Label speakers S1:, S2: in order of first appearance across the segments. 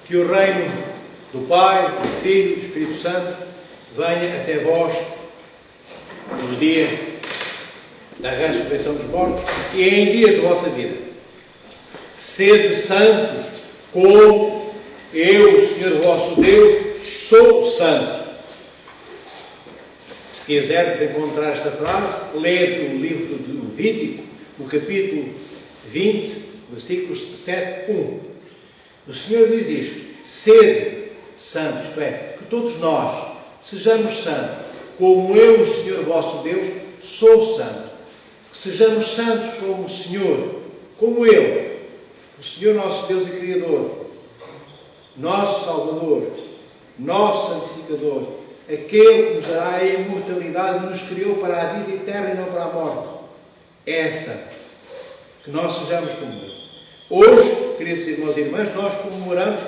S1: que o reino do Pai, do Filho e do Espírito Santo venha até vós no dia da ressurreição dos mortos e em dias da vossa vida. Sede santos, como eu, o Senhor vosso Deus, sou santo. Se quiserdes encontrar esta frase, lede o livro de Levítico, no capítulo 20, versículos 7, 1. O Senhor diz isto: sede santos, isto é, que todos nós sejamos santos, como eu, o Senhor vosso Deus, sou santo. Que sejamos santos como o Senhor, como eu, o Senhor nosso Deus e Criador, nosso Salvador, nosso Santificador, aquele que nos dará a imortalidade e nos criou para a vida eterna e não para a morte. Essa, que nós sejamos como ele. Hoje, queridos irmãos e irmãs, nós comemoramos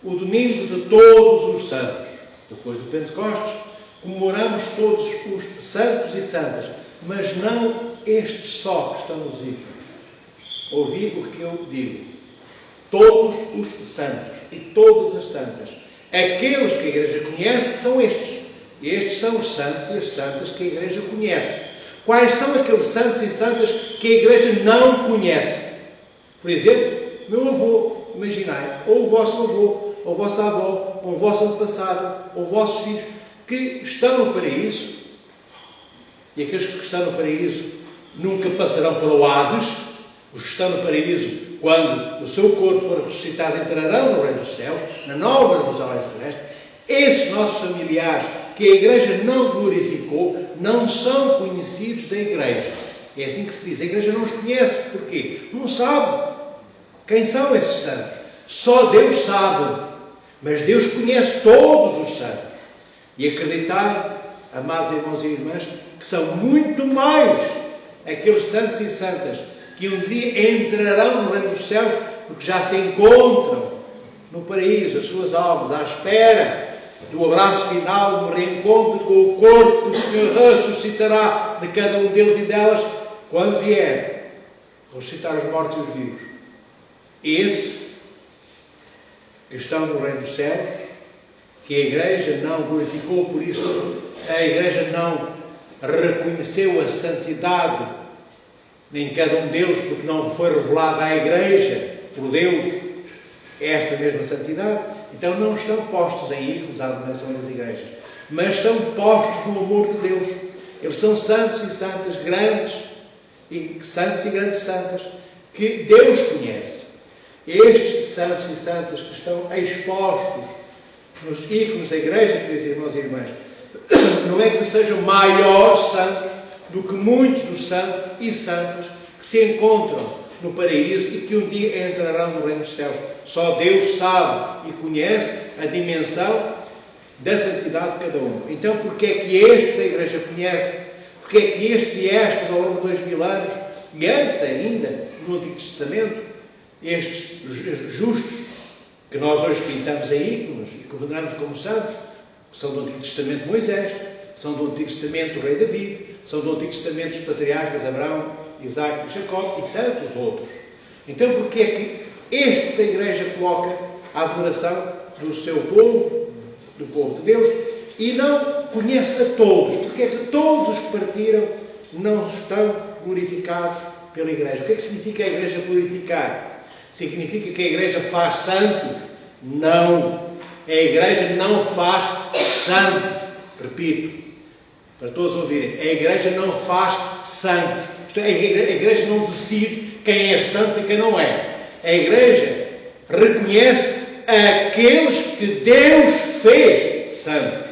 S1: o domingo de todos os santos. Depois do Pentecostes, comemoramos todos os santos e santas, mas não estes só que estão nos ícones. Ouvi o que eu digo. Todos os santos e todas as santas. Aqueles que a Igreja conhece são estes. Estes são os santos e as santas que a Igreja conhece. Quais são aqueles santos e santas que a Igreja não conhece? Por exemplo, meu avô, imaginai, ou o vosso avô, ou a vossa avó, ou o vosso antepassado, ou os vossos filhos, que estão no paraíso. E aqueles que estão no paraíso nunca passarão para o Hades. Os que estão no paraíso, quando o seu corpo for ressuscitado, entrarão no reino dos céus, na nova Jerusalém celeste. Esses nossos familiares que a Igreja não glorificou, não são conhecidos da Igreja. É assim que se diz. A Igreja não os conhece. Porquê? Não sabe quem são esses santos. Só Deus sabe. Mas Deus conhece todos os santos. E acreditai, amados irmãos e irmãs, que são muito mais aqueles santos e santas que um dia entrarão no reino dos céus, porque já se encontram no paraíso, as suas almas, à espera do abraço final, no reencontro com o corpo que o Senhor ressuscitará de cada um deles e delas, quando vier ressuscitar os mortos e os vivos. Esses que estão no reino dos céus, que a Igreja não glorificou, por isso a Igreja não reconheceu a santidade em cada um deles, porque não foi revelada à Igreja por Deus esta mesma santidade. Então não estão postos em ícones à dominação das igrejas, mas estão postos no amor de Deus. Eles são santos e santas, grandes e grandes santas, que Deus conhece. Estes santos e santas que estão expostos nos ícones da igreja, queridos irmãos e irmãs, não é que sejam maiores santos do que muitos dos santos e santas que se encontram no paraíso e que um dia entrarão no reino dos céus. Só Deus sabe e conhece a dimensão da santidade de cada um. Então, porque é que estes a Igreja conhece? Porque é que estes e estas, ao longo de 2000 anos, e antes ainda, no Antigo Testamento, estes justos, que nós hoje pintamos em ícones e que veneramos como santos, são do Antigo Testamento de Moisés, são do Antigo Testamento do rei David, são do Antigo Testamento dos patriarcas Abraão, Isaac e Jacó e tantos outros. Então, porque é que estes a Igreja coloca a adoração do seu povo, do povo de Deus, e não conhece a todos? Porque é que todos os que partiram não estão glorificados pela Igreja? O que é que significa a Igreja glorificar? Significa que a Igreja faz santos? Não. A Igreja não faz santos. Repito, para todos ouvirem, a Igreja não faz santos. Isto é, a Igreja não decide quem é santo e quem não é. A Igreja reconhece aqueles que Deus fez santos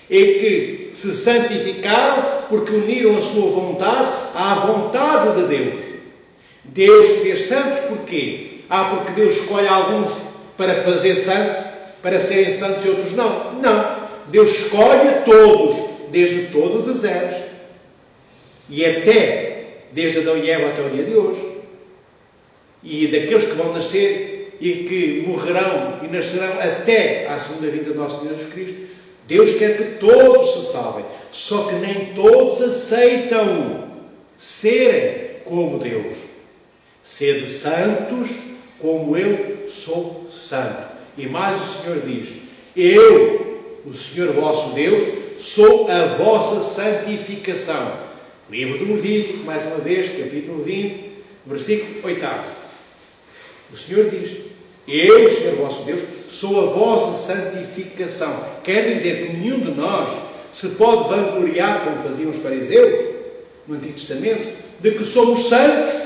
S1: e que se santificaram porque uniram a sua vontade à vontade de Deus. Deus fez santos porquê? Porque Deus escolhe alguns para fazer santos, para serem santos e outros não. Não. Deus escolhe todos, desde todas as eras e até desde Adão e Eva até o dia de hoje, e daqueles que vão nascer e que morrerão e nascerão até à segunda vinda do nosso Senhor Jesus Cristo. Deus quer que todos se salvem, só que nem todos aceitam serem como Deus. Sede santos como eu sou santo. E mais o Senhor diz: eu, o Senhor vosso Deus, sou a vossa santificação. Livro do Levítico, mais uma vez, capítulo 20, versículo 8. O Senhor diz: eu, o Senhor vosso Deus, sou a vossa santificação. Quer dizer que nenhum de nós se pode vangloriar, como faziam os fariseus no Antigo Testamento, de que somos santos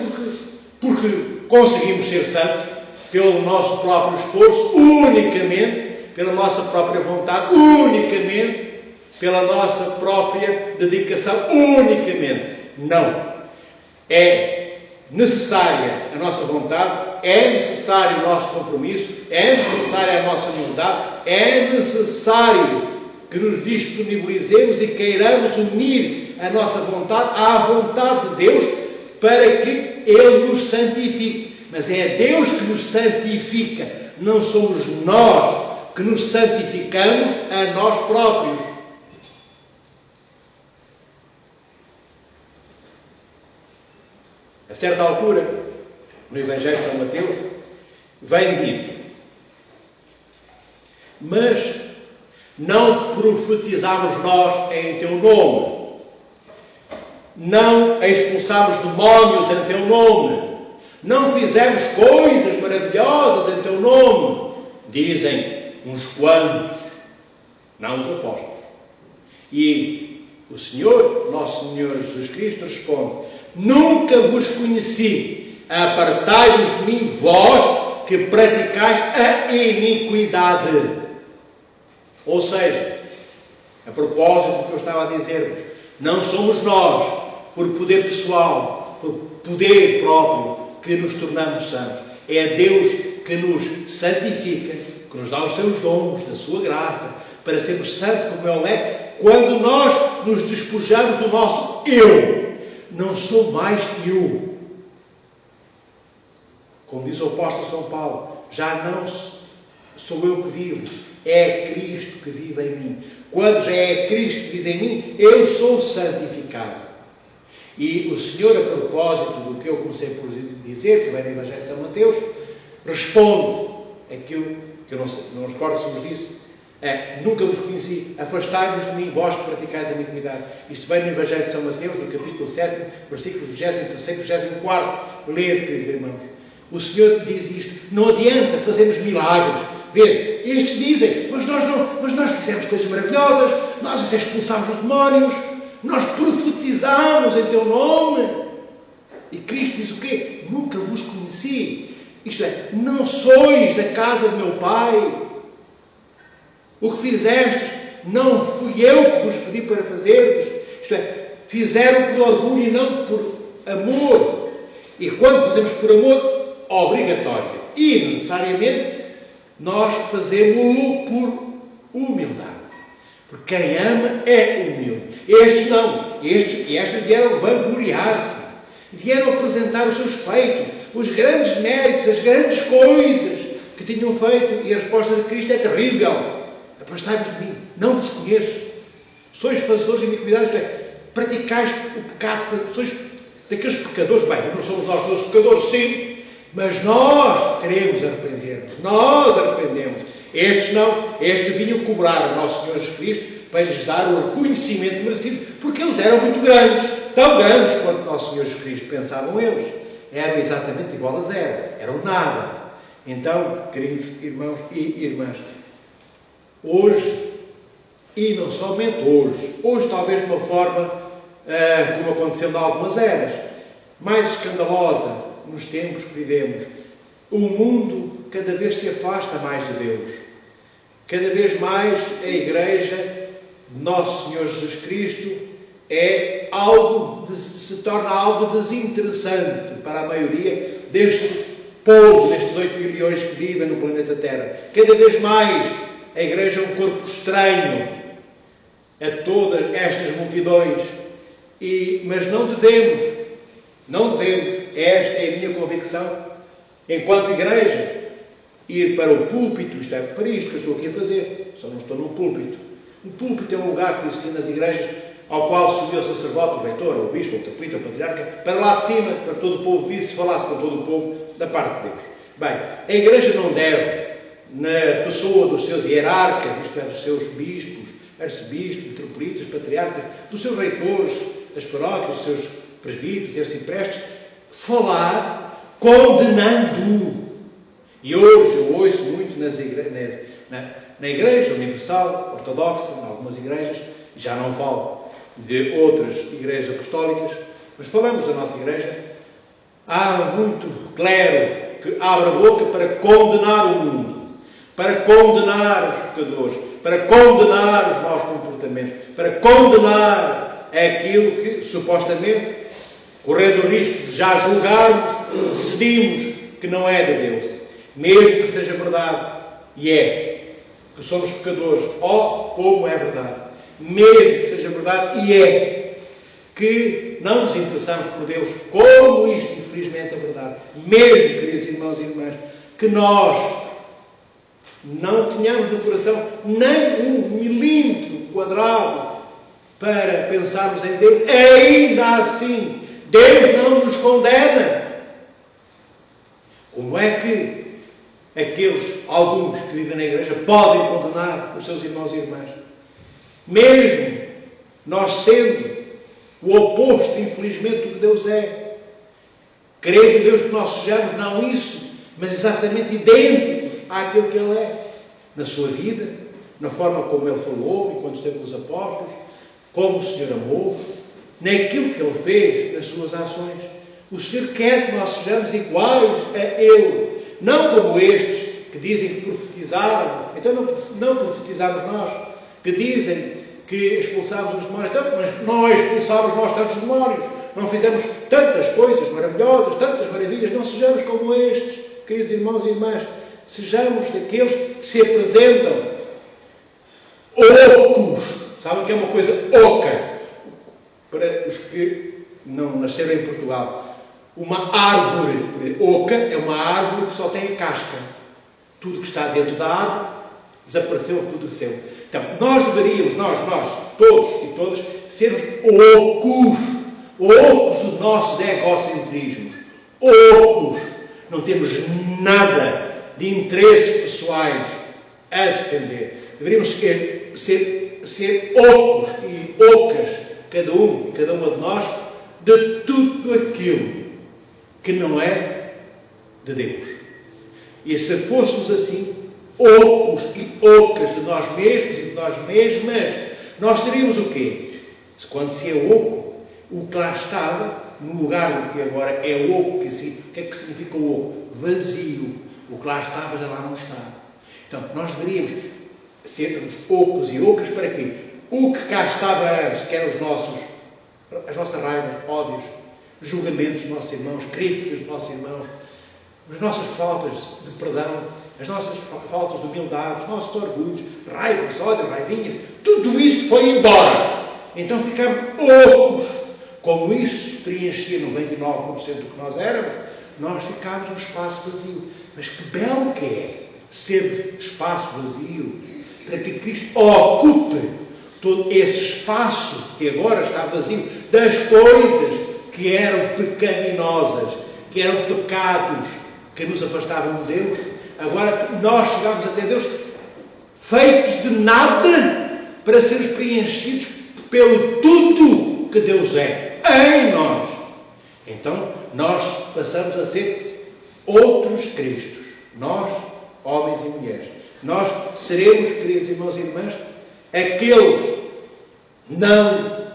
S1: porque conseguimos ser santos pelo nosso próprio esforço, unicamente, pela nossa própria vontade, unicamente, pela nossa própria dedicação, unicamente. Não. É necessária a nossa vontade, é necessário o nosso compromisso, é necessária a nossa humildade, é necessário que nos disponibilizemos e queiramos unir a nossa vontade à vontade de Deus para que Ele nos santifique. Mas é Deus que nos santifica, não somos nós que nos santificamos a nós próprios. A certa altura, no Evangelho de São Mateus, vem dito: mas não profetizamos nós em teu nome, não expulsamos demónios em teu nome, não fizemos coisas maravilhosas em teu nome, dizem uns quantos, não os apóstolos. E o Senhor, nosso Senhor Jesus Cristo, responde: nunca vos conheci, apartai-vos de mim, vós que praticais a iniquidade. Ou seja, a propósito do que eu estava a dizer-vos, não somos nós, por poder pessoal, por poder próprio, que nos tornamos santos. É Deus que nos santifica, que nos dá os seus dons, da sua graça, para sermos santos como Ele é, quando nós nos despojamos do nosso eu. Não sou mais eu. Como diz o apóstolo São Paulo, já não sou eu que vivo, é Cristo que vive em mim. Quando já é Cristo que vive em mim, eu sou santificado. E o Senhor, a propósito do que eu comecei por dizer, que vem no Evangelho de São Mateus, responde aquilo que eu não recordo se vos disse: nunca vos conheci, afastai-vos de mim, vós que praticais a iniquidade. Isto vem no Evangelho de São Mateus, no capítulo 7, versículos 23 e 24. Lede, queridos irmãos. O Senhor diz isto: não adianta fazermos milagres. Vê, estes dizem: mas nós fizemos coisas maravilhosas, nós até expulsámos os demónios, nós profetizámos em teu nome. E Cristo diz o quê? Nunca vos conheci. Isto é, não sois da casa do meu Pai. O que fizestes não fui eu que vos pedi para fazerdes. Isto é, fizeram por orgulho e não por amor. E quando fazemos por amor, obrigatório e necessariamente, nós fazemos-lo por humildade. Porque quem ama é humilde. Estes não. Estes vieram vangloriar-se. Vieram apresentar os seus feitos, os grandes méritos, as grandes coisas que tinham feito. E a resposta de Cristo é terrível: afastai-vos de mim, não vos conheço. Sois fazedores de iniquidade, isto é, praticais o pecado, sois daqueles pecadores. Bem, não somos nós todos pecadores, sim, mas nós queremos arrepender-nos. Nós arrependemos. Estes não. Estes vinham cobrar o nosso Senhor Jesus Cristo para lhes dar o reconhecimento merecido, porque eles eram muito grandes, tão grandes quanto o nosso Senhor Jesus Cristo, pensavam eles. Eram exatamente igual a zero, eram nada. Então, queridos irmãos e irmãs, hoje, e não somente hoje talvez de uma forma, como aconteceu em algumas eras, mais escandalosa nos tempos que vivemos, o mundo cada vez se afasta mais de Deus. Cada vez mais a Igreja de Nosso Senhor Jesus Cristo se torna algo desinteressante para a maioria deste povo, destes 8 milhões que vivem no planeta Terra. Cada vez mais a Igreja é um corpo estranho a todas estas multidões. Mas não devemos, esta é a minha convicção, enquanto Igreja, ir para o púlpito, isto é, para isto que eu estou aqui a fazer, só não estou num púlpito. O púlpito é um lugar que existia nas igrejas, ao qual subia o sacerdote, o reitor, o bispo, o capita, o patriarca, para lá de cima, para todo o povo visse, falasse com todo o povo, da parte de Deus. Bem, a Igreja não deve na pessoa dos seus hierarcas, isto é, dos seus bispos, arcebispos, metropolitas, patriarcas, dos seus reitores, das paróquias, dos seus presbíteros e arciprestes, falar condenando. E hoje eu ouço muito na Igreja Universal, Ortodoxa, em algumas igrejas, já não falo de outras igrejas apostólicas, mas falamos da nossa igreja, há muito clero que abre a boca para condenar o mundo, para condenar os pecadores, para condenar os maus comportamentos, para condenar aquilo que, supostamente, correndo o risco de já julgarmos, decidimos que não é de Deus. Mesmo que seja verdade, e é, que somos pecadores, como é verdade, mesmo que seja verdade, e é, que não nos interessamos por Deus, como isto, infelizmente, é verdade, mesmo, queridos irmãos e irmãs, que nós não tenhamos no coração nem um milímetro quadrado para pensarmos em Deus, ainda assim, Deus não nos condena. Como é que alguns que vivem na igreja, podem condenar os seus irmãos e irmãs? Mesmo nós sendo o oposto, infelizmente, do que Deus é. Querendo Deus que nós sejamos, não isso, mas exatamente idênticos àquilo que Ele é. Na sua vida, na forma como Ele falou, enquanto esteve com os apóstolos, como o Senhor amou, naquilo que Ele fez, nas suas ações. O Senhor quer que nós sejamos iguais a Ele. Não como estes que dizem que profetizaram, então não profetizamos nós, que dizem que expulsámos os demónios, mas nós expulsámos nós tantos demónios, não fizemos tantas coisas maravilhosas, tantas maravilhas, não sejamos como estes, queridos irmãos e irmãs, sejamos daqueles que se apresentam ocos. Sabem que é uma coisa oca? Para os que não nasceram em Portugal. Uma árvore oca é uma árvore que só tem casca. Tudo que está dentro da árvore desapareceu, apodreceu. Então, nós deveríamos, nós, todos e todas, sermos ocos dos nossos egocentrismos. Ocos. Não temos nada de interesses pessoais a defender. Deveríamos ser ocos e ocas, cada uma de nós, de tudo aquilo que não é de Deus. E se fôssemos assim, ocos e ocas de nós mesmos e de nós mesmas, nós seríamos o quê? Quando se é oco, o que lá estava, no lugar do que agora é oco, o que é que significa oco? Vazio. O que lá estava já lá não está. Então, nós deveríamos sermos ocos e ocas para quê? O que cá estava antes, que eram as nossas raivas, ódios, julgamentos dos nossos irmãos, críticas dos nossos irmãos, as nossas faltas de perdão, as nossas faltas de humildade, os nossos orgulhos, raivas, ódios, raivinhas, tudo isso foi embora. Então ficamos ocos. Como isso preenchia 99% do que nós éramos, nós ficámos um espaço vazio. Mas que belo que é ser espaço vazio, para que Cristo ocupe todo esse espaço que agora está vazio, das coisas que eram pecaminosas, que eram pecados que nos afastavam de Deus. Agora nós chegamos até Deus feitos de nada para sermos preenchidos pelo tudo que Deus é em nós. Então nós passamos a ser outros Cristos. Nós, homens e mulheres. Nós seremos, queridos irmãos e irmãs, aqueles, não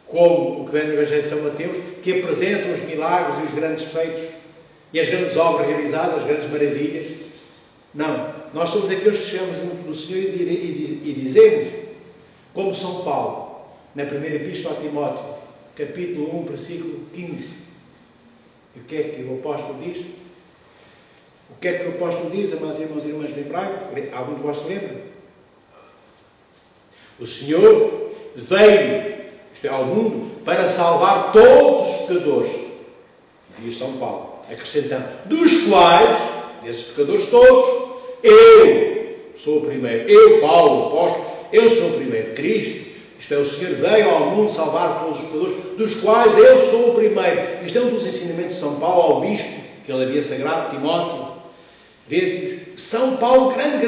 S1: como o que vem no Evangelho de São Mateus, que apresentam os milagres e os grandes feitos e as grandes obras realizadas, as grandes maravilhas. Não. Nós somos aqueles que chegamos junto do Senhor e dizemos, como São Paulo, na primeira epístola a Timóteo, capítulo 1, versículo 15. E o que é que o apóstolo diz? O que é que o apóstolo diz, amados irmãos e irmãs de hebraico? Algum de vós se lembra? O Senhor veio, isto é, ao mundo, para salvar todos os pecadores, diz São Paulo, acrescentando, dos quais, desses pecadores todos, eu sou o primeiro, eu, Paulo, o apóstolo, eu sou o primeiro, Cristo, isto é, o Senhor veio ao mundo salvar todos os pecadores, dos quais eu sou o primeiro. Isto é um dos ensinamentos de São Paulo ao bispo, que ele havia sagrado, Timóteo, Vê-se São Paulo, grande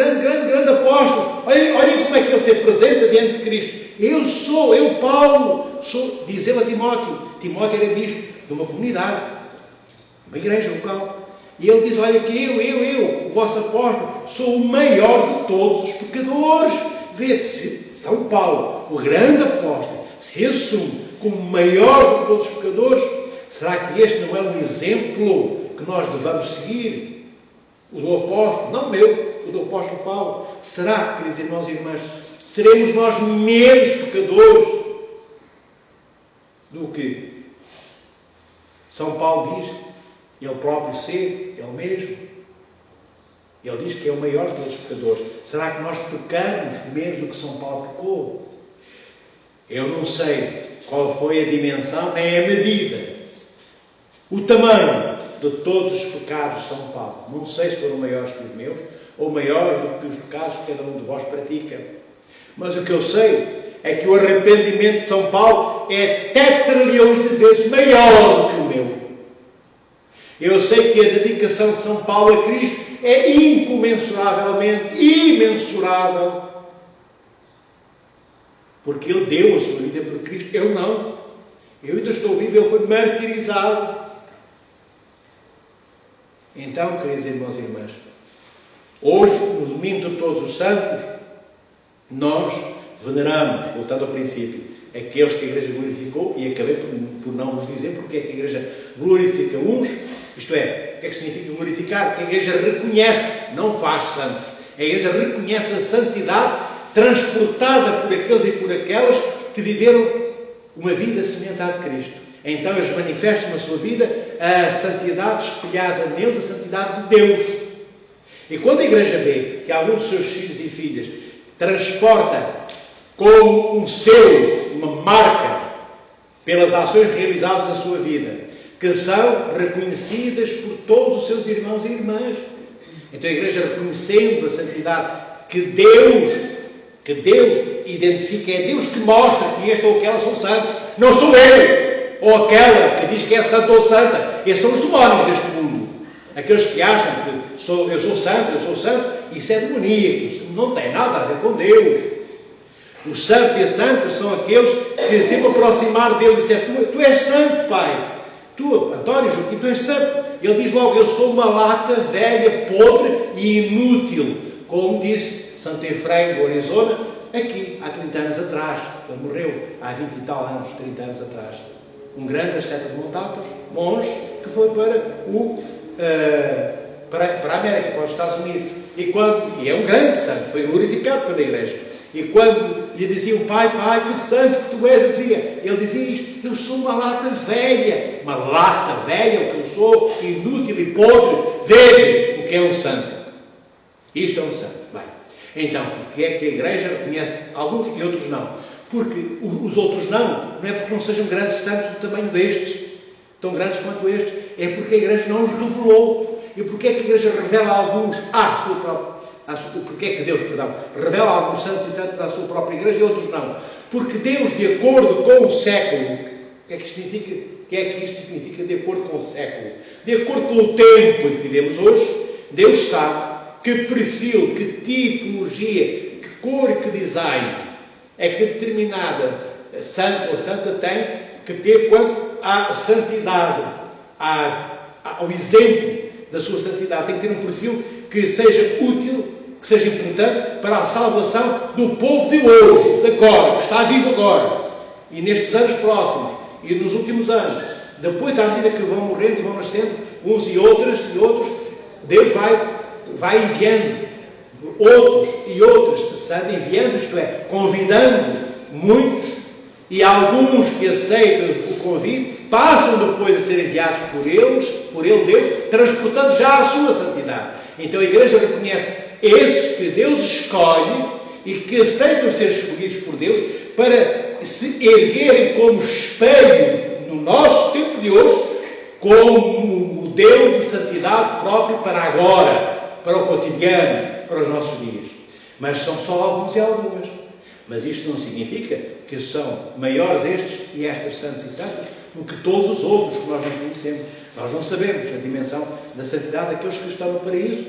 S1: apóstolo. Olhem como é que ele se apresenta diante de Cristo. Eu, Paulo, diz ele a Timóteo. Timóteo era bispo de uma comunidade, uma igreja local. E ele diz, olha que eu, o vosso apóstolo, sou o maior de todos os pecadores. Vê-se São Paulo, o grande apóstolo, se assume como o maior de todos os pecadores. Será que este não é um exemplo que nós devamos seguir? O do apóstolo, não meu, o do apóstolo Paulo. Será, queridos irmãos e irmãs, seremos nós menos pecadores do que São Paulo diz? Ele próprio ser, ele mesmo. Ele diz que é o maior de todos os pecadores. Será que nós pecamos menos do que São Paulo pecou? Eu não sei qual foi a dimensão, nem a medida, o tamanho de todos os pecados de São Paulo. Não sei se foram maiores que os meus, ou maiores do que os pecados que cada um de vós pratica. Mas o que eu sei é que o arrependimento de São Paulo é tetrilhões de vezes maior do que o meu. Eu sei que a dedicação de São Paulo a Cristo é incomensuravelmente imensurável. Porque ele deu a sua vida por Cristo. Eu não. Eu ainda estou vivo, ele foi martirizado. Então, queridos irmãos e irmãs, hoje, no domingo de Todos os Santos, nós veneramos, voltando ao princípio, aqueles que a Igreja glorificou, e acabei por não vos dizer porque é que a Igreja glorifica uns, isto é, o que é que significa glorificar? Que a Igreja reconhece, não faz santos, a Igreja reconhece a santidade transportada por aqueles e por aquelas que viveram uma vida semelhante à de Cristo. Então eles manifestam na sua vida a santidade espelhada neles, a santidade de Deus. E quando a Igreja vê que algum dos seus filhos e filhas transporta como um selo, uma marca, pelas ações realizadas na sua vida, que são reconhecidas por todos os seus irmãos e irmãs. Então a Igreja, reconhecendo a santidade que Deus identifica, é Deus que mostra que este ou aquela são santos, não sou eu, ou aquela que diz que é santa ou santa. Esses são os demónios deste mundo. Aqueles que acham que eu sou santo, isso é demoníaco, isso não tem nada a ver com Deus. Os santos e as santas são aqueles que sempre aproximar dele e disseram, tu és santo, Pai. Tu, António Joaquim, tu és santo. Ele diz logo, eu sou uma lata velha, podre e inútil. Como disse Santo Efraim do Arizona, aqui, há 30 anos atrás. Ele morreu há 20 e tal anos, 30 anos atrás. Um grande asceta de Montatos, monge, que foi para a América, para os Estados Unidos. E é um grande santo, foi glorificado pela Igreja. E quando lhe diziam, pai, que santo que tu és, ele dizia isto, eu sou uma lata velha, o que eu sou, inútil e podre, veja o que é um santo. Isto é um santo. Bem, então, porque é que a Igreja reconhece alguns e outros não? Porque os outros não é porque não sejam grandes santos do tamanho destes, tão grandes quanto estes, é porque a Igreja não os revelou. E porque é que a Igreja revela alguns à sua própria, porque é que Deus, revela alguns santos e santas à sua própria Igreja e outros não? Porque Deus, de acordo com o século, o que é que isto significa? O que é que isto significa de acordo com o século? De acordo com o tempo em que vivemos hoje, Deus sabe que perfil, que tipologia, que cor e que design é que determinada santo ou santa tem que ter quanto à santidade, ao exemplo da sua santidade. Tem que ter um perfil que seja útil, que seja importante para a salvação do povo de hoje, de agora, que está vivo agora, e nestes anos próximos, e nos últimos anos. Depois, à medida que vão morrendo e vão nascendo, uns e outros, Deus vai enviando outros e outras de santo, enviando, isto é, convidando muitos, e alguns que aceitam o convite, passam depois a ser enviados por ele, Deus, transportando já a sua santidade. Então a Igreja reconhece esses que Deus escolhe e que aceitam ser escolhidos por Deus para se erguerem como espelho no nosso tempo de hoje, como modelo de santidade próprio para agora, para o cotidiano, para os nossos dias. Mas são só alguns e algumas. Mas isto não significa que são maiores estes e estas santos e santas do que todos os outros que nós não conhecemos. Nós não sabemos a dimensão da santidade daqueles que estão no paraíso.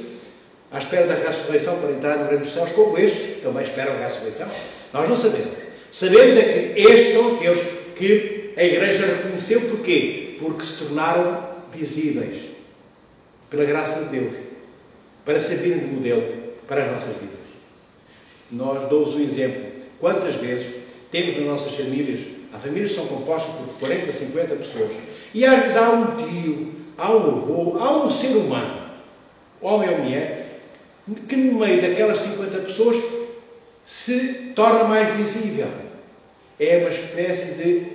S1: à espera da ressurreição para entrar no reino dos céus, como estes também esperam a ressurreição? Nós não sabemos. Sabemos é que estes são aqueles que a Igreja reconheceu. Porquê? Porque se tornaram visíveis pela graça de Deus, para servirem de modelo para as nossas vidas. Nós dou-vos um exemplo. Quantas vezes temos nas nossas famílias, as famílias são compostas por 40, 50 pessoas, e às vezes há um tio, há um avô, há um ser humano, homem ou mulher, que no meio daquelas 50 pessoas se torna mais visível. É uma espécie de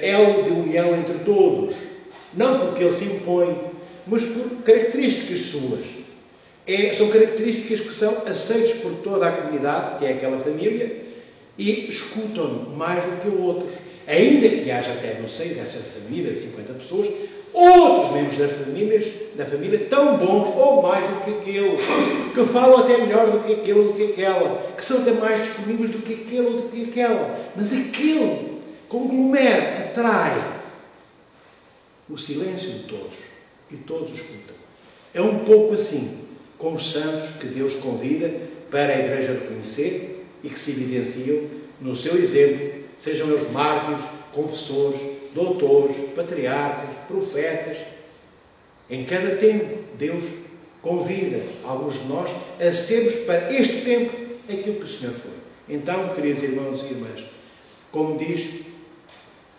S1: elo de união entre todos. Não porque ele se impõe, mas por características suas. São características que são aceitas por toda a comunidade, que é aquela família, e escutam mais do que outros. Ainda que haja até no seio dessa família de 50 pessoas, outros membros da família tão bons ou mais do que aquele, que falam até melhor do que aquele ou do que aquela, que são até mais disponíveis do que aquele ou do que aquela. Mas aquele conglomera, atrai o silêncio de todos, e todos escutam. É um pouco assim com os santos que Deus convida para a Igreja reconhecer e que se evidenciam no seu exemplo, sejam eles mártires, confessores, doutores, patriarcas, profetas. Em cada tempo, Deus convida alguns de nós a sermos para este tempo aquilo que o Senhor foi. Então, queridos irmãos e irmãs, como diz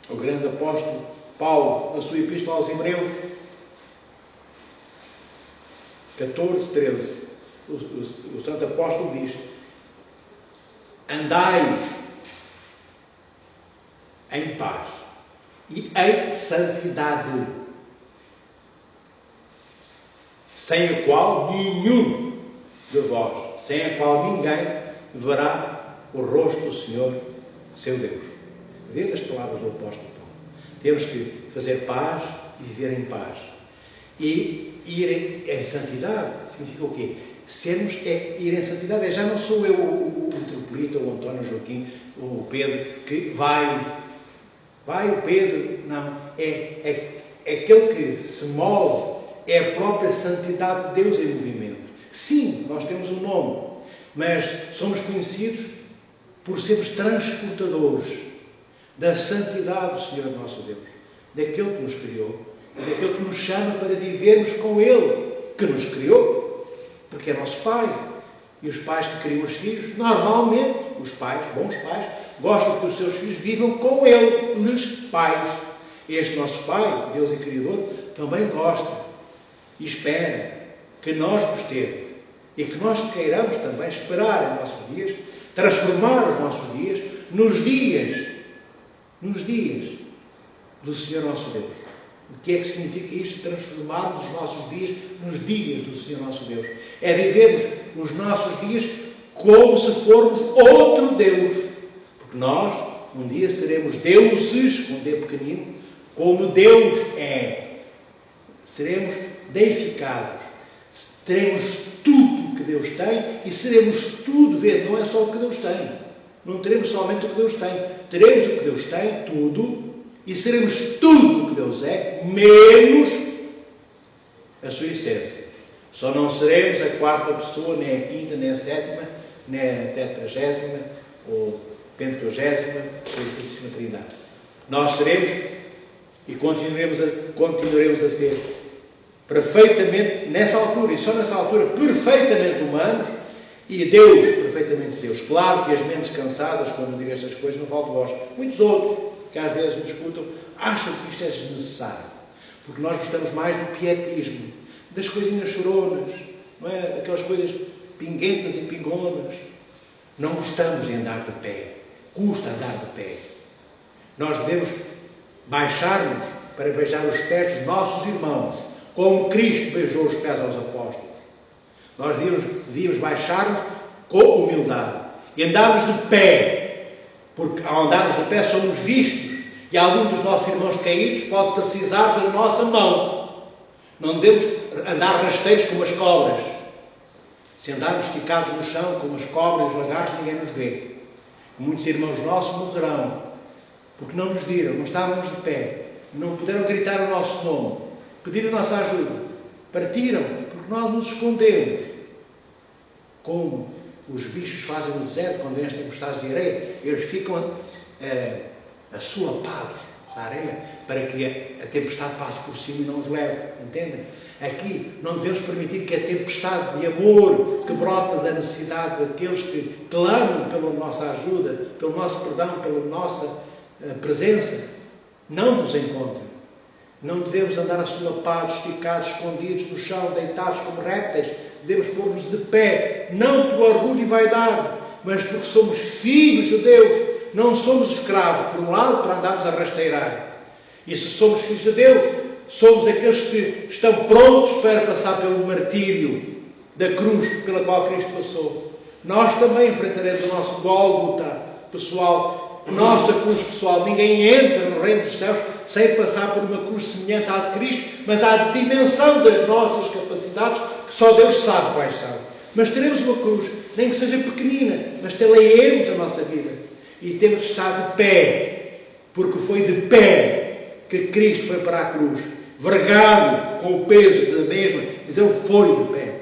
S1: o grande apóstolo Paulo, na sua Epístola aos Hebreus, 14, 13, o Santo Apóstolo diz: andai em paz e em santidade, sem a qual nenhum de vós, sem a qual ninguém verá o rosto do Senhor, seu Deus. Vê das palavras do apóstolo Paulo. Temos que fazer paz e viver em paz. E ir em santidade significa o quê? Ir em santidade. Já não sou eu o Tripolita, o António, o Joaquim, o Pedro, que vai o Pedro. Não. É aquele que se move, é a própria santidade de Deus em movimento. Sim, nós temos um nome, mas somos conhecidos por sermos transportadores da santidade do Senhor nosso Deus, daquele que nos criou, daquele que nos chama para vivermos com Ele, que nos criou, porque é nosso Pai. E os pais que criam os filhos, normalmente, os pais, bons pais, gostam que os seus filhos vivam com eles, pais. Este nosso Pai, Deus e Criador, também gosta e espera que nós gostemos e que nós queiramos também esperar em nossos dias, transformar os nossos dias nos dias do Senhor nosso Deus. O que é que significa isto? Transformarmos os nossos dias nos dias do Senhor nosso Deus. É vivermos os nossos dias como se formos outro Deus. Porque nós, um dia, seremos deuses, com D pequenino, como Deus é. Seremos deificados. Teremos tudo que Deus tem e seremos tudo. Vê, não é só o que Deus tem. Não teremos somente o que Deus tem. Teremos o que Deus tem, tudo, e seremos tudo o que Deus é, menos a sua essência. Só não seremos a quarta pessoa, nem a quinta, nem a sétima, nem a tetragésima, ou pentagésima, ou a Santíssima Trindade. Nós seremos e continuaremos a ser perfeitamente, nessa altura, e só nessa altura, perfeitamente humanos, e Deus, perfeitamente Deus. Claro que as mentes cansadas, quando eu digo estas coisas, não falo de vós. Muitos outros, que às vezes nos escutam, acham que isto é desnecessário. Porque nós gostamos mais do pietismo, das coisinhas choronas, não é? Daquelas coisas pinguentas e pingonas. Não gostamos de andar de pé. Custa andar de pé. Nós devemos baixar-nos para beijar os pés dos nossos irmãos, como Cristo beijou os pés aos apóstolos. Nós devíamos baixar-nos com humildade e andarmos de pé, porque ao andarmos de pé somos vistos e algum dos nossos irmãos caídos pode precisar da nossa mão. Não devemos andar rasteiros como as cobras. Se andarmos esticados no chão como as cobras e os lagartos, ninguém nos vê. Muitos irmãos nossos morrerão porque não nos viram, não estávamos de pé, não puderam gritar o nosso nome, pedir a nossa ajuda, partiram porque nós nos escondemos. como os bichos fazem no deserto quando vêm as tempestades de areia. Eles ficam assoapados na areia para que a tempestade passe por cima e não os leve. Entendem? Aqui não devemos permitir que a tempestade de amor que brota da necessidade daqueles que clamam pela nossa ajuda, pelo nosso perdão, pela nossa presença, não nos encontre. Não devemos andar assolapados, esticados, escondidos no chão, deitados como répteis. Devemos pôr-nos de pé, não por orgulho e vaidade, mas porque somos filhos de Deus. Não somos escravos, por um lado, para andarmos a rasteirar. E se somos filhos de Deus, somos aqueles que estão prontos para passar pelo martírio da cruz pela qual Cristo passou. Nós também enfrentaremos o nosso Gólgota pessoal, a nossa cruz pessoal. Ninguém entra no reino dos céus sem passar por uma cruz semelhante à de Cristo, mas à dimensão das nossas capacidades, que só Deus sabe quais são. Mas teremos uma cruz, nem que seja pequenina, mas tê-la-emos a nossa vida. E temos de estar de pé, porque foi de pé que Cristo foi para a cruz, vergado com o peso da mesma, mas Ele foi de pé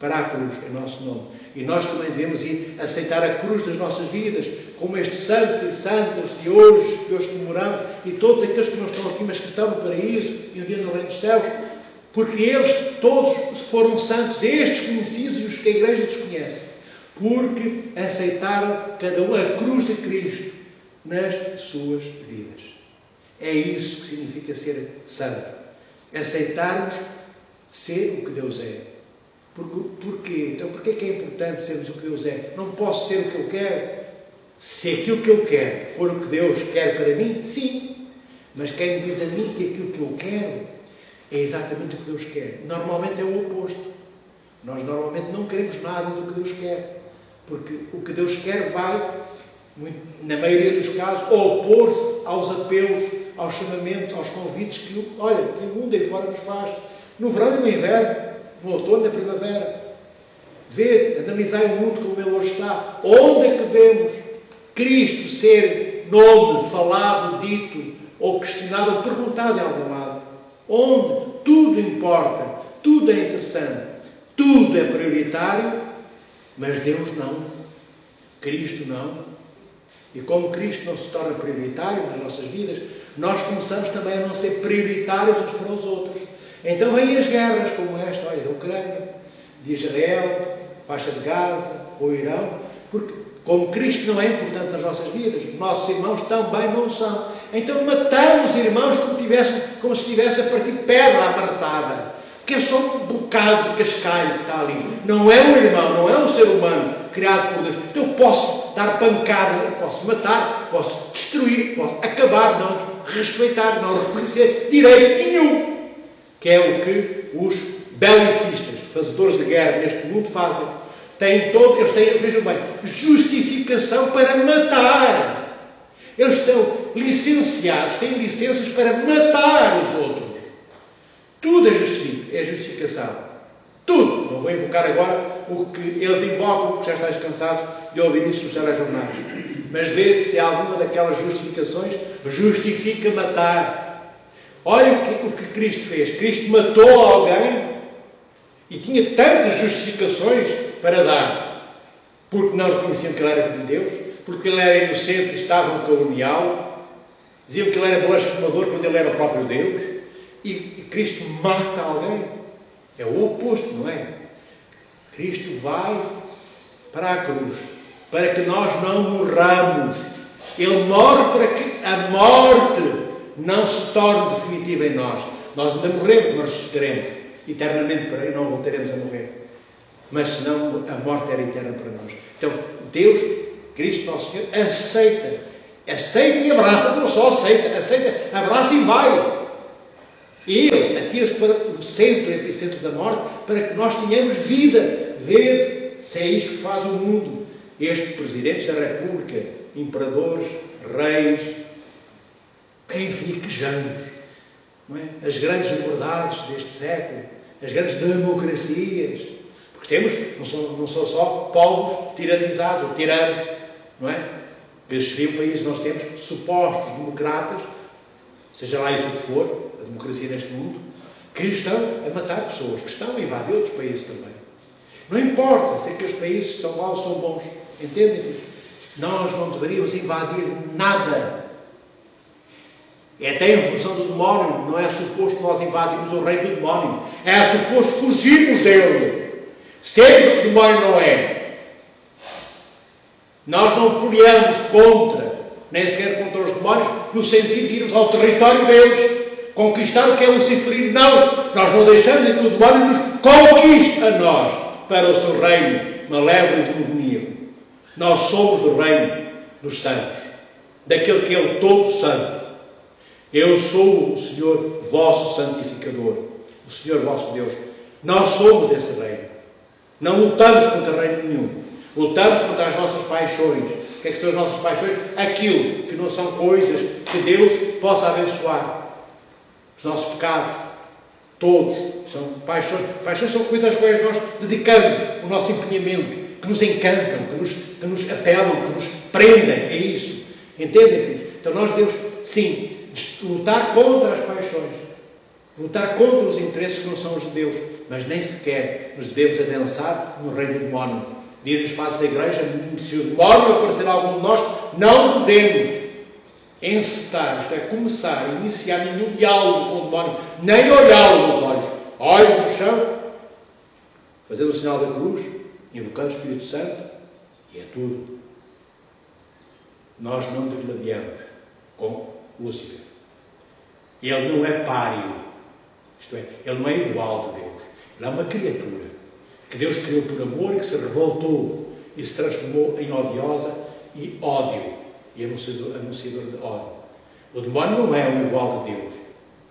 S1: para a cruz, em nosso nome. E nós também devemos ir aceitar a cruz das nossas vidas, como estes santos e santas de hoje, que hoje comemoramos, e todos aqueles que não estão aqui, mas que estão no paraíso e um dia no reino dos céus, porque eles todos foram santos, estes conhecidos e os que a Igreja desconhece, porque aceitaram cada um a cruz de Cristo nas suas vidas. É isso que significa ser santo. Aceitarmos ser o que Deus é. Porquê? Então, porquê que é importante sermos o que Deus é? Não posso ser o que eu quero. Se aquilo que eu quero for o que Deus quer para mim, sim. Mas quem me diz a mim que aquilo que eu quero é exatamente o que Deus quer? Normalmente é o oposto. Nós normalmente não queremos nada do que Deus quer. Porque o que Deus quer vai, na maioria dos casos, opor-se aos apelos, aos chamamentos, aos convites que o mundo aí fora nos faz. No verão e no inverno, no outono e na primavera. Ver, analisar o mundo como ele hoje está. Onde é que vemos Cristo ser nome, falado, dito, ou questionado, ou perguntado em algum lado? Onde tudo importa, tudo é interessante, tudo é prioritário, mas Deus não. Cristo não. E como Cristo não se torna prioritário nas nossas vidas, nós começamos também a não ser prioritários uns para os outros. Então vêm as guerras como esta, olha, da Ucrânia, de Israel, faixa de Gaza, ou Irão, porque como Cristo não é importante nas nossas vidas, nossos irmãos também não são. Então matamos irmãos como se estivesse a partir pedra amartada, que é só um bocado de cascalho que está ali. Não é um irmão, não é um ser humano criado por Deus. Então eu posso dar pancada, eu posso matar, posso destruir, posso acabar, não respeitar, não reconhecer direito nenhum. Que é o que os belicistas, fazedores de guerra neste mundo fazem. Eles têm, vejam bem, justificação para matar. Eles estão licenciados, têm licenças para matar os outros. Tudo é justificação. Tudo. Não vou invocar agora o que eles invocam, porque já estáis cansados de ouvir isso nos telejornais. Mas vê-se se alguma daquelas justificações justifica matar. Olha o que Cristo fez. Cristo matou alguém e tinha tantas justificações para dar. Porque não reconheciam que ele era filho de Deus, porque ele era inocente e estavam a caluniá-lo, diziam que ele era blasfemador quando ele era o próprio Deus, e Cristo mata alguém. É o oposto, não é? Cristo vai para a cruz, para que nós não morramos. Ele morre para que a morte não se torne definitiva em nós. Nós ainda morremos, mas ressuscitaremos eternamente para aí, não voltaremos a morrer. Mas senão a morte era eterna para nós. Então, Deus, Cristo nosso Senhor, aceita e abraça, não só aceita, abraça e vai. Ele atira-se para o centro, o epicentro da morte, para que nós tenhamos vida. Ver se é isto que faz o mundo. Estes presidentes da República, imperadores, reis, enfim, que géneros, não é? As grandes liberdades deste século, as grandes democracias, porque temos, não são só povos tiranizados ou tiranos, não é? Vezes seria um país, nós temos supostos democratas, seja lá isso o que for, a democracia neste mundo, que estão a matar pessoas, que estão a invadir outros países também. Não importa se aqueles países são maus ou são bons. Entendem? Nós não deveríamos invadir nada. É até em função do demónio. Não é suposto nós invadirmos o reino do demónio. É suposto fugirmos dele. Sermos o que o demónio não é. Nós não peleamos contra, nem sequer contra os demónios, no sentido de irmos ao território deles, conquistar o que é luciferino. Não! Nós não deixamos que o demónio nos conquiste a nós para o seu reino malévolo e demoníaco. Nós somos do reino dos santos, daquele que é o todo santo. Eu sou o Senhor vosso santificador, o Senhor vosso Deus. Nós somos desse reino. Não lutamos contra reino nenhum. Lutamos contra as nossas paixões. O que é que são as nossas paixões? Aquilo que não são coisas que Deus possa abençoar. Os nossos pecados, todos, são paixões. Paixões são coisas às quais nós dedicamos o nosso empenhamento, que nos encantam, que nos apelam, que nos prendem. É isso. Entendem, filhos? Então nós devemos, sim, lutar contra as paixões, lutar contra os interesses que não são os de Deus, mas nem sequer nos devemos adensar no reino do demónio. Dizem os padres da igreja, se o demónio aparecer a algum de nós, não devemos encetar, isto é, começar a iniciar nenhum diálogo com o demónio, nem olhá-lo nos olhos. Olhe no chão, fazendo o sinal da cruz, invocando o Espírito Santo, e é tudo. Nós não degladiamos com Lúcifer. Ele não é páreo, isto é, ele não é igual de Deus. Ele é uma criatura que Deus criou por amor e que se revoltou e se transformou em odiosa e ódio e anunciador de ódio. O demónio não é o igual de Deus.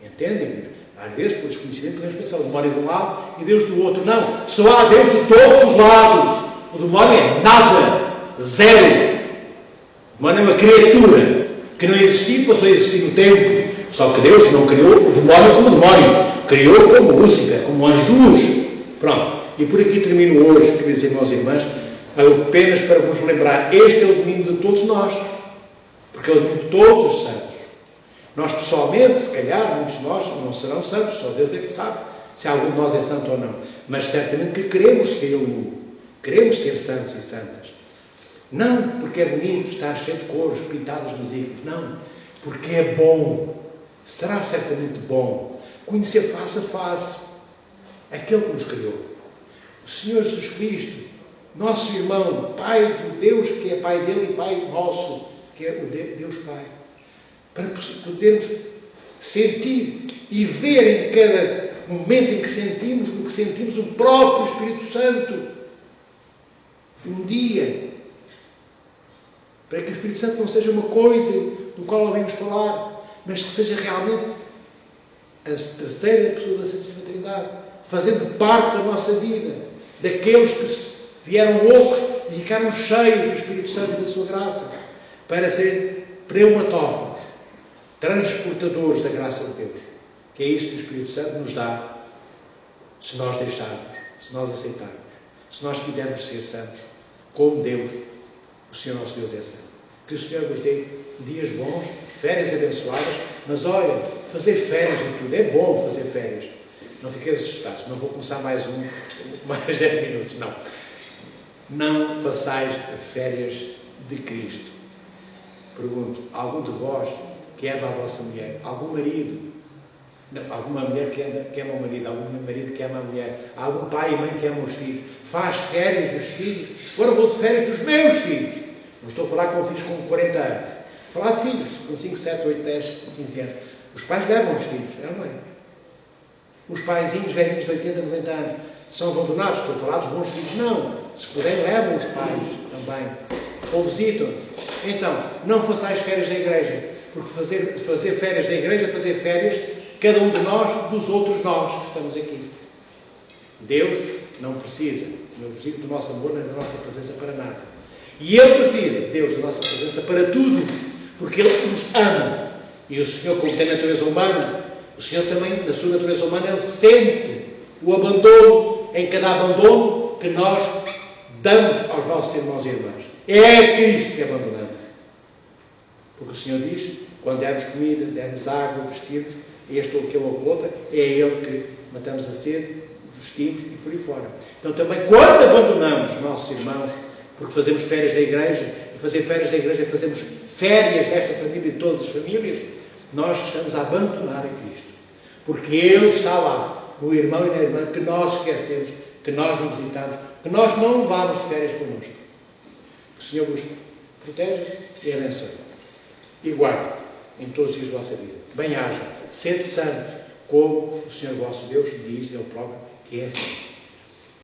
S1: Entendem? Às vezes, por desconhecimento, podemos pensar o demónio de um lado e Deus do outro. Não, só há Deus de todos os lados. O demónio é nada, zero. O demónio é uma criatura que não existiu, passou a existir no tempo. Só que Deus não criou o demónio como demónio. Criou como Lúcifer, como anjo de luz. Pronto. E por aqui termino hoje, queridos irmãos e irmãs, apenas para vos lembrar, este é o domingo de todos nós. Porque é o domingo de todos os santos. Nós pessoalmente, se calhar, muitos de nós não serão santos, só Deus é que sabe se algum de nós é santo ou não. Mas certamente que queremos ser-lo. Queremos ser santos e santas. Não porque é bonito estar cheio de cores pintadas nos ícones. Não. Porque é bom. Será certamente bom conhecer face a face aquele que nos criou. O Senhor Jesus Cristo, nosso irmão, Pai do Deus que é Pai dele e Pai nosso, que é o Deus Pai. Para podermos sentir e ver em cada momento em que sentimos, no que sentimos, o próprio Espírito Santo. Um dia, para que o Espírito Santo não seja uma coisa do qual ouvimos falar, mas que seja realmente a terceira pessoa da Santíssima Trindade, fazendo parte da nossa vida, daqueles que vieram loucos e ficaram cheios do Espírito Santo e da sua graça, para serem pneumatófagos, transportadores da graça de Deus, que é isto que o Espírito Santo nos dá, se nós deixarmos, se nós aceitarmos, se nós quisermos ser santos, como Deus, o Senhor nosso Deus é santo. Que o Senhor vos dê dias bons, férias abençoadas, mas olha, fazer férias em tudo, é bom fazer férias. Não fiquem assustados, não vou começar mais 10 minutos, não. Não façais férias de Cristo. Pergunto, algum de vós que ama a vossa mulher, algum marido, não, alguma mulher que ama o marido, algum marido que ama a mulher, algum pai e mãe que amam os filhos, faz férias dos filhos? Agora vou de férias dos meus filhos. Não estou a falar com filhos com 40 anos. Estou a falar de filhos com 5, 7, 8, 10, 15 anos. Os pais levam os filhos, é ou não é? Os paizinhos velhinhos de 80, 90 anos são abandonados. Estou a falar dos bons filhos. Não. Se puderem, levam os pais também. Ou visitam-nos. Então, não façais férias na igreja. Porque fazer férias na igreja é fazer férias, cada um de nós, dos outros nós que estamos aqui. Deus não precisa do nosso amor nem da nossa presença para nada. E Ele precisa, Deus, da nossa presença para tudo. Porque Ele nos ama. E o Senhor, como tem natureza humana, o Senhor também, na sua natureza humana, Ele sente o abandono, em cada abandono que nós damos aos nossos irmãos e irmãs. É Cristo que abandonamos. Porque o Senhor diz, quando dermos comida, dermos água, vestirmos, este ou aquele ou outro, é Ele que matamos a sede, vestidos e por aí fora. Então também quando abandonamos os nossos irmãos, porque fazemos férias da igreja, e fazer férias da igreja fazemos férias desta família e de todas as famílias, nós estamos a abandonar a Cristo. Porque Ele está lá, no irmão e na irmã, que nós esquecemos, que nós não visitamos, que nós não levamos de férias connosco. Que o Senhor vos proteja e abençoe. E guarde em todos os dias da vossa vida. Bem-haja, sede santos, como o Senhor vosso Deus diz, Ele próprio, que é assim.